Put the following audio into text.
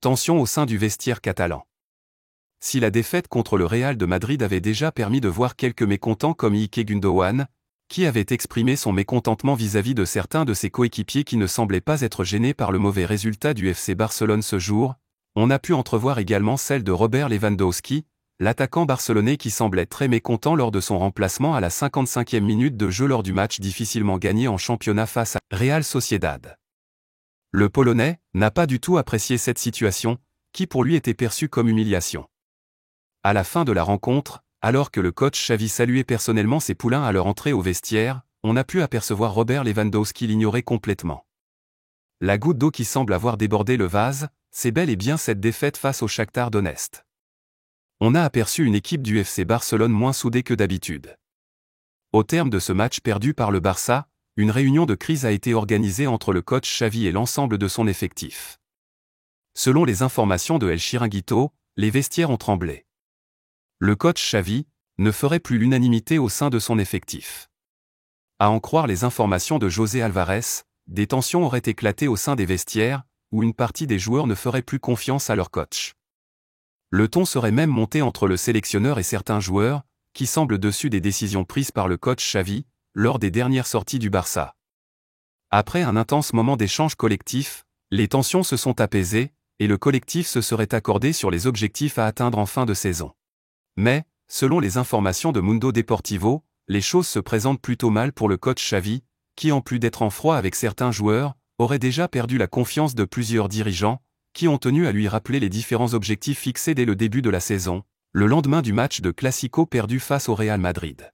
Tension au sein du vestiaire catalan. Si la défaite contre le Real de Madrid avait déjà permis de voir quelques mécontents comme Ilkay Gundogan, qui avait exprimé son mécontentement vis-à-vis de certains de ses coéquipiers qui ne semblaient pas être gênés par le mauvais résultat du FC Barcelone ce jour, on a pu entrevoir également celle de Robert Lewandowski, l'attaquant barcelonais qui semblait très mécontent lors de son remplacement à la 55e minute de jeu lors du match difficilement gagné en championnat face à Real Sociedad. Le Polonais n'a pas du tout apprécié cette situation, qui pour lui était perçue comme humiliation. À la fin de la rencontre, alors que le coach Xavi saluait personnellement ses poulains à leur entrée au vestiaire, on a pu apercevoir Robert Lewandowski l'ignorer complètement. La goutte d'eau qui semble avoir débordé le vase, c'est bel et bien cette défaite face au Shakhtar Donetsk. On a aperçu une équipe du FC Barcelone moins soudée que d'habitude. Au terme de ce match perdu par le Barça, une réunion de crise a été organisée entre le coach Xavi et l'ensemble de son effectif. Selon les informations de El Chiringuito, les vestiaires ont tremblé. Le coach Xavi ne ferait plus l'unanimité au sein de son effectif. À en croire les informations de José Alvarez, des tensions auraient éclaté au sein des vestiaires, où une partie des joueurs ne ferait plus confiance à leur coach. Le ton serait même monté entre le sélectionneur et certains joueurs, qui semblent dessus des décisions prises par le coach Xavi, lors des dernières sorties du Barça. Après un intense moment d'échange collectif, les tensions se sont apaisées, et le collectif se serait accordé sur les objectifs à atteindre en fin de saison. Mais, selon les informations de Mundo Deportivo, les choses se présentent plutôt mal pour le coach Xavi, qui en plus d'être en froid avec certains joueurs, aurait déjà perdu la confiance de plusieurs dirigeants, qui ont tenu à lui rappeler les différents objectifs fixés dès le début de la saison, le lendemain du match de Classico perdu face au Real Madrid.